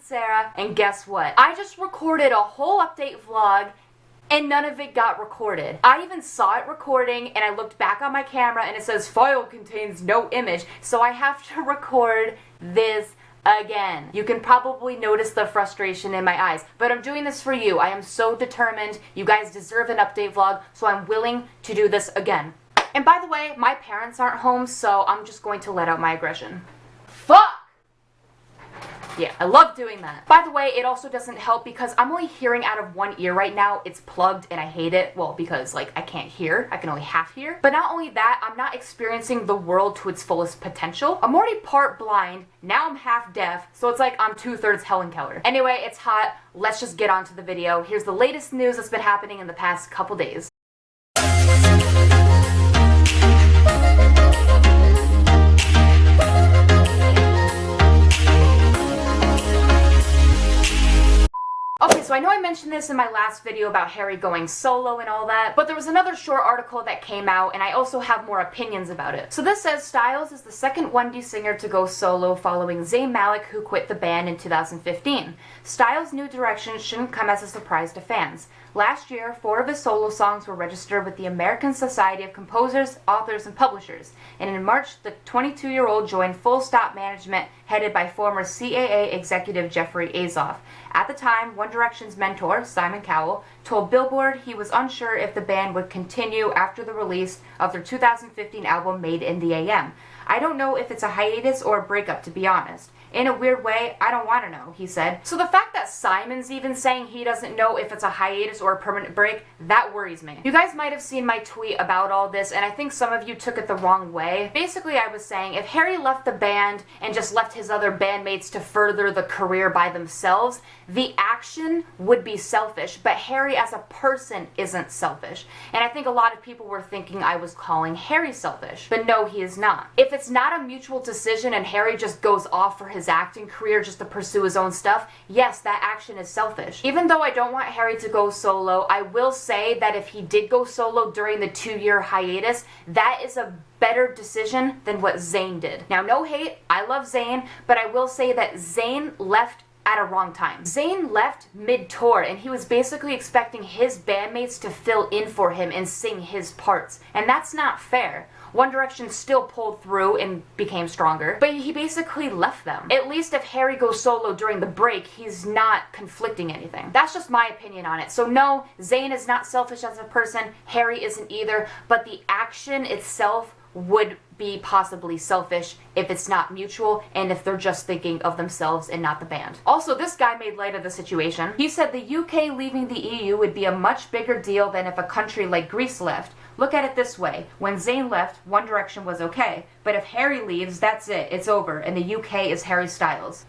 it's Sarah, and guess what? I just recorded a whole update vlog and none of it got recorded. I even saw it recording and I looked back on my camera and it says file contains no image, so I have to record this again. You can probably notice the frustration in my eyes, but I'm doing this for you. I am so determined. You guys deserve an update vlog, so I'm willing to do this again. And by the way, my parents aren't home, so I'm just going to let out my aggression. Fuck! Yeah, I love doing that. By the way, it also doesn't help because I'm only hearing out of one ear right now. It's plugged and I hate it. Well, because like I can't hear. I can only half hear. But not only that, I'm not experiencing the world to its fullest potential. I'm already part blind. Now I'm half deaf. So it's like I'm 2/3 Helen Keller. Anyway, it's hot. Let's just get on to the video. Here's the latest news that's been happening in the past couple days. Okay, so I know I mentioned this in my last video about Harry going solo and all that, but there was another short article that came out and I also have more opinions about it. So this says Styles is the second 1D singer to go solo following Zayn Malik, who quit the band in 2015. Styles' new direction shouldn't come as a surprise to fans. Last year, 4 of his solo songs were registered with the American Society of Composers, Authors, and Publishers, and in March, the 22-year-old joined Full Stop Management, headed by former CAA executive Jeffrey Azoff. At the time, One Direction's mentor, Simon Cowell, told Billboard he was unsure if the band would continue after the release of their 2015 album Made in the AM. I don't know if it's a hiatus or a breakup, to be honest. In a weird way, I don't want to know, he said. So the fact that Simon's even saying he doesn't know if it's a hiatus or a permanent break, that worries me. You guys might have seen my tweet about all this, and I think some of you took it the wrong way. Basically, I was saying if Harry left the band and just left his other bandmates to further the career by themselves, the action would be selfish, but Harry as a person isn't selfish. And I think a lot of people were thinking I was calling Harry selfish, but no, he is not. If it's not a mutual decision and Harry just goes off for his acting career just to pursue his own stuff, yes, that action is selfish. Even though I don't want Harry to go solo, I will say that if he did go solo during the 2-year hiatus, that is a better decision than what Zayn did. Now, no hate, I love Zayn, but I will say that Zayn left at a wrong time. Zayn left mid-tour and he was basically expecting his bandmates to fill in for him and sing his parts, and that's not fair. One Direction still pulled through and became stronger, but he basically left them. At least if Harry goes solo during the break, he's not conflicting anything. That's just my opinion on it. So no, Zayn is not selfish as a person, Harry isn't either, but the action itself would be possibly selfish if it's not mutual and if they're just thinking of themselves and not the band. Also, this guy made light of the situation. He said the UK leaving the EU would be a much bigger deal than if a country like Greece left. Look at it this way. When Zayn left, One Direction was okay. But if Harry leaves, that's it. It's over. And the UK is Harry Styles.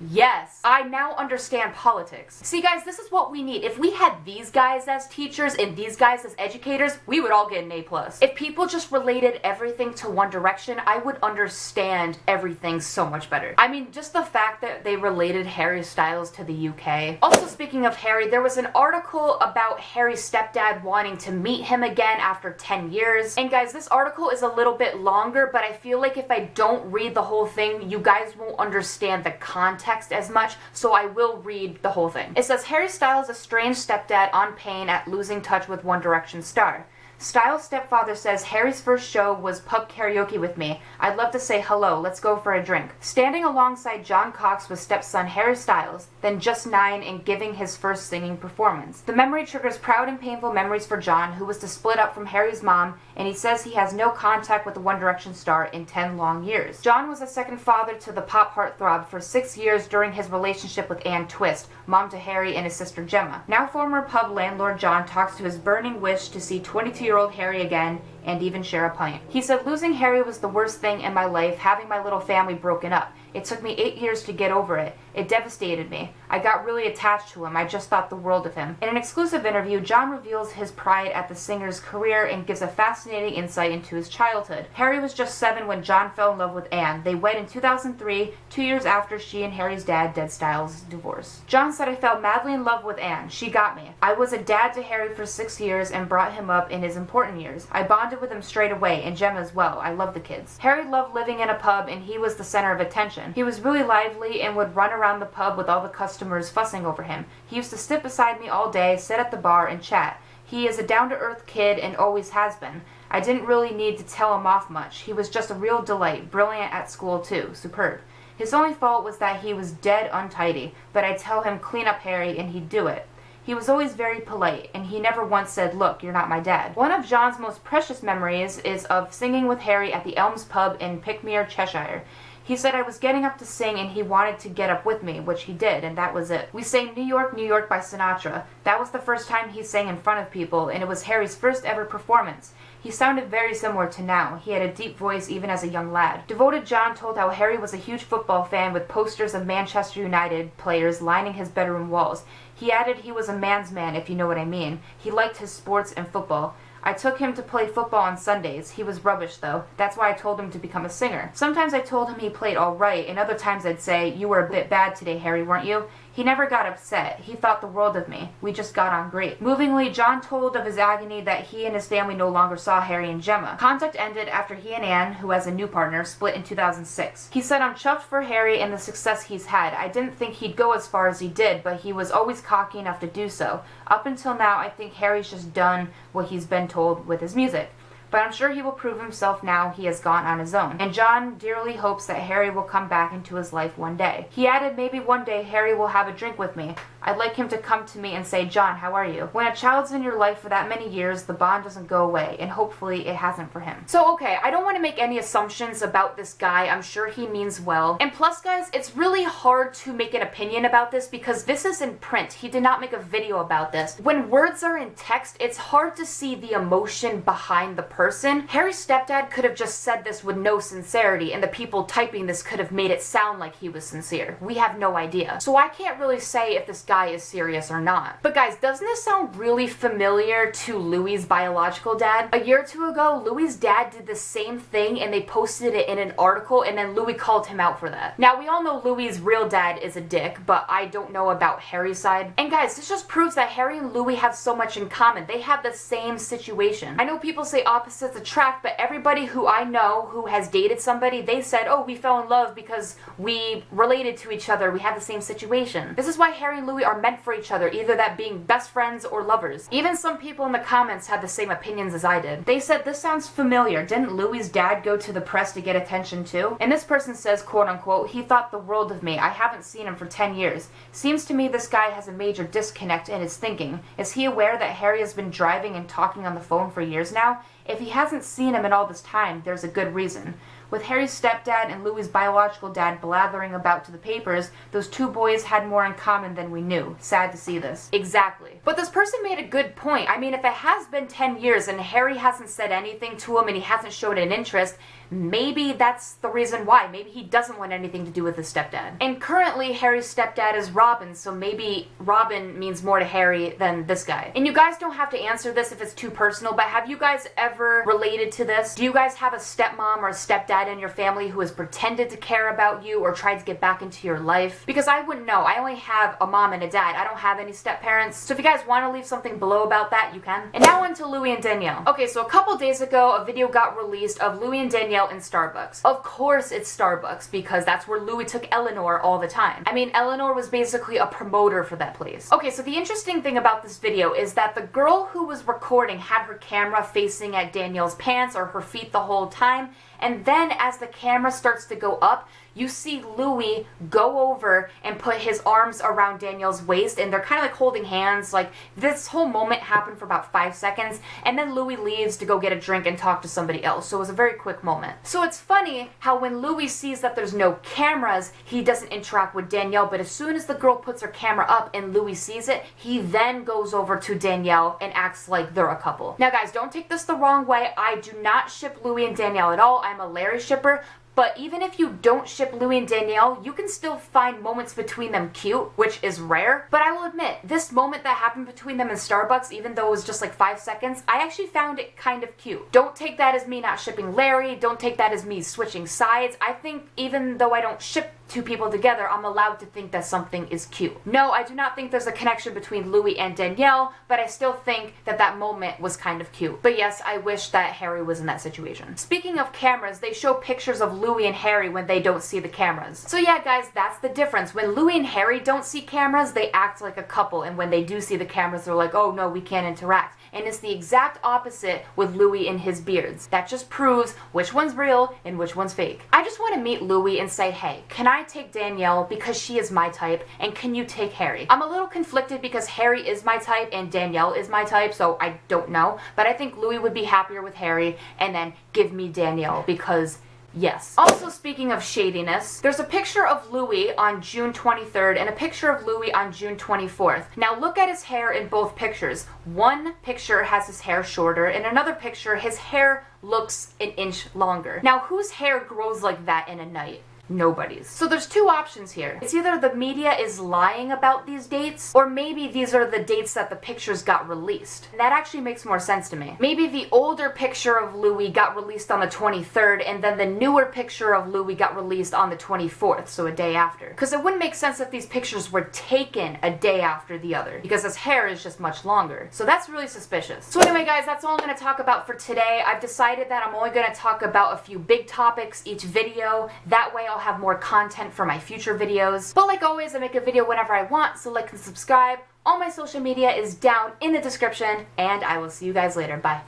Yes, I now understand politics. See guys, this is what we need. If we had these guys as teachers and these guys as educators, we would all get an A+. If people just related everything to One Direction, I would understand everything so much better. I mean, just the fact that they related Harry Styles to the UK. Also, speaking of Harry, there was an article about Harry's stepdad wanting to meet him again after 10 years. And guys, this article is a little bit longer, but I feel like if I don't read the whole thing, you guys won't understand the context as much, so I will read the whole thing. It says, Harry Styles estranged stepdad on pain at losing touch with One Direction star. Styles' stepfather says Harry's first show was pub karaoke with me. I'd love to say hello, let's go for a drink. Standing alongside John Cox was stepson Harry Styles, then just 9 and giving his first singing performance. The memory triggers proud and painful memories for John, who was to split up from Harry's mom, and he says he has no contact with the One Direction star in 10 long years. John was a second father to the pop heartthrob for 6 years during his relationship with Ann Twist, mom to Harry and his sister Gemma. Now former pub landlord John talks to his burning wish to see 22-year-old Harry again and even share a pint. He said, losing Harry was the worst thing in my life, having my little family broken up. It took me 8 years to get over it. It devastated me. I got really attached to him. I just thought the world of him. In an exclusive interview, John reveals his pride at the singer's career and gives a fascinating insight into his childhood. Harry was just 7 when John fell in love with Anne. They wed in 2003, 2 years after she and Harry's dad, Dead Styles, divorced. John said, I fell madly in love with Anne. She got me. I was a dad to Harry for 6 years and brought him up in his important years. I bonded with him straight away, and Gemma as well. I love the kids. Harry loved living in a pub and he was the center of attention. attention. He was really lively and would run around the pub with all the customers fussing over him. He used to sit beside me all day, sit at the bar, and chat. He is a down-to-earth kid and always has been. I didn't really need to tell him off much. He was just a real delight, brilliant at school too, superb. His only fault was that he was dead untidy, but I'd tell him clean up Harry and he'd do it. He was always very polite, and he never once said, look, you're not my dad. One of John's most precious memories is of singing with Harry at the Elms pub in Pickmere, Cheshire. He said I was getting up to sing and he wanted to get up with me, which he did, and that was it. We sang New York, New York by Sinatra. That was the first time he sang in front of people, and it was Harry's first ever performance. He sounded very similar to now. He had a deep voice even as a young lad. Devoted John told how Harry was a huge football fan with posters of Manchester United players lining his bedroom walls. He added he was a man's man, if you know what I mean. He liked his sports and football. I took him to play football on Sundays. He was rubbish, though. That's why I told him to become a singer. Sometimes I told him he played all right, and other times I'd say, you were a bit bad today, Harry, weren't you? He never got upset. He thought the world of me. We just got on great. Movingly, John told of his agony that he and his family no longer saw Harry and Gemma. Contact ended after he and Anne, who has a new partner, split in 2006. He said, I'm chuffed for Harry and the success he's had. I didn't think he'd go as far as he did, but he was always cocky enough to do so. Up until now, I think Harry's just done what he's been told with his music. But I'm sure he will prove himself now he has gone on his own. And John dearly hopes that Harry will come back into his life one day. He added, maybe one day Harry will have a drink with me. I'd like him to come to me and say, John, how are you? When a child's in your life for that many years, the bond doesn't go away, and hopefully it hasn't for him. So okay, I don't want to make any assumptions about this guy. I'm sure he means well. And plus, guys, it's really hard to make an opinion about this because this is in print. He did not make a video about this. When words are in text, it's hard to see the emotion behind the person. Harry's stepdad could have just said this with no sincerity, and the people typing this could have made it sound like he was sincere. We have no idea. So I can't really say if this guy is serious or not. But guys, doesn't this sound really familiar to Louis's biological dad? A year or two ago, Louis's dad did the same thing and they posted it in an article, and then Louis called him out for that. Now, we all know Louis's real dad is a dick, but I don't know about Harry's side. And guys, this just proves that Harry and Louis have so much in common. They have the same situation. I know people say opposites attract, but everybody who I know who has dated somebody, they said, oh, we fell in love because we related to each other. We had the same situation. This is why Harry and Louis are meant for each other, either that being best friends or lovers. Even some people in the comments had the same opinions as I did. They said, this sounds familiar. Didn't Louis's dad go to the press to get attention too? And this person says, quote unquote, he thought the world of me. I haven't seen him for 10 years. Seems to me this guy has a major disconnect in his thinking. Is he aware that Harry has been driving and talking on the phone for years now? If he hasn't seen him in all this time, there's a good reason. With Harry's stepdad and Louis's biological dad blathering about to the papers, those two boys had more in common than we knew. Sad to see this. Exactly. But this person made a good point. I mean, if it has been 10 years and Harry hasn't said anything to him and he hasn't showed an interest, maybe that's the reason why. Maybe he doesn't want anything to do with his stepdad. And currently, Harry's stepdad is Robin, so maybe Robin means more to Harry than this guy. And you guys don't have to answer this if it's too personal, but have you guys ever related to this? Do you guys have a stepmom or a stepdad in your family who has pretended to care about you or tried to get back into your life? Because I wouldn't know. I only have a mom and a dad. I don't have any step-parents. So if you guys want to leave something below about that, you can. And now on to Louis and Danielle. Okay, so a couple days ago, a video got released of Louis and Danielle in Starbucks. Of course it's Starbucks, because that's where Louis took Eleanor all the time. I mean, Eleanor was basically a promoter for that place. Okay, so the interesting thing about this video is that the girl who was recording had her camera facing at Danielle's pants or her feet the whole time, and then as the camera starts to go up, you see Louis go over and put his arms around Danielle's waist, and they're kind of like holding hands. Like, this whole moment happened for about 5 seconds, and then Louis leaves to go get a drink and talk to somebody else. So it was a very quick moment. So it's funny how when Louis sees that there's no cameras, he doesn't interact with Danielle, but as soon as the girl puts her camera up and Louis sees it, he then goes over to Danielle and acts like they're a couple. Now guys, don't take this the wrong way. I do not ship Louis and Danielle at all. I'm a Larry shipper. But even if you don't ship Louis and Danielle, you can still find moments between them cute, which is rare. But I will admit, this moment that happened between them in Starbucks, even though it was just like 5 seconds, I actually found it kind of cute. Don't take that as me not shipping Larry. Don't take that as me switching sides. I think even though I don't ship two people together, I'm allowed to think that something is cute. No, I do not think there's a connection between Louis and Danielle, but I still think that that moment was kind of cute. But yes, I wish that Harry was in that situation. Speaking of cameras, they show pictures of Louis and Harry when they don't see the cameras. So yeah, guys, that's the difference. When Louis and Harry don't see cameras, they act like a couple, and when they do see the cameras, they're like, oh no, we can't interact. And it's the exact opposite with Louis and his beards. That just proves which one's real and which one's fake. I just want to meet Louis and say, hey, can I take Danielle because she is my type, and can you take Harry? I'm a little conflicted because Harry is my type and Danielle is my type, so I don't know. But I think Louis would be happier with Harry, and then give me Danielle because yes. Also, speaking of shadiness, there's a picture of Louis on June 23rd and a picture of Louis on June 24th. Now look at his hair in both pictures. One picture has his hair shorter, and another picture his hair looks an inch longer. Now whose hair grows like that in a night? Nobody's. So there's two options here. It's either the media is lying about these dates, or maybe these are the dates that the pictures got released. And that actually makes more sense to me. Maybe the older picture of Louis got released on the 23rd, and then the newer picture of Louis got released on the 24th, so a day after. Because it wouldn't make sense if these pictures were taken a day after the other, because his hair is just much longer. So that's really suspicious. So anyway, guys, that's all I'm going to talk about for today. I've decided that I'm only going to talk about a few big topics each video. That way I'll have more content for my future videos. But like always, I make a video whenever I want, so like and subscribe. All my social media is down in the description, and I will see you guys later. Bye.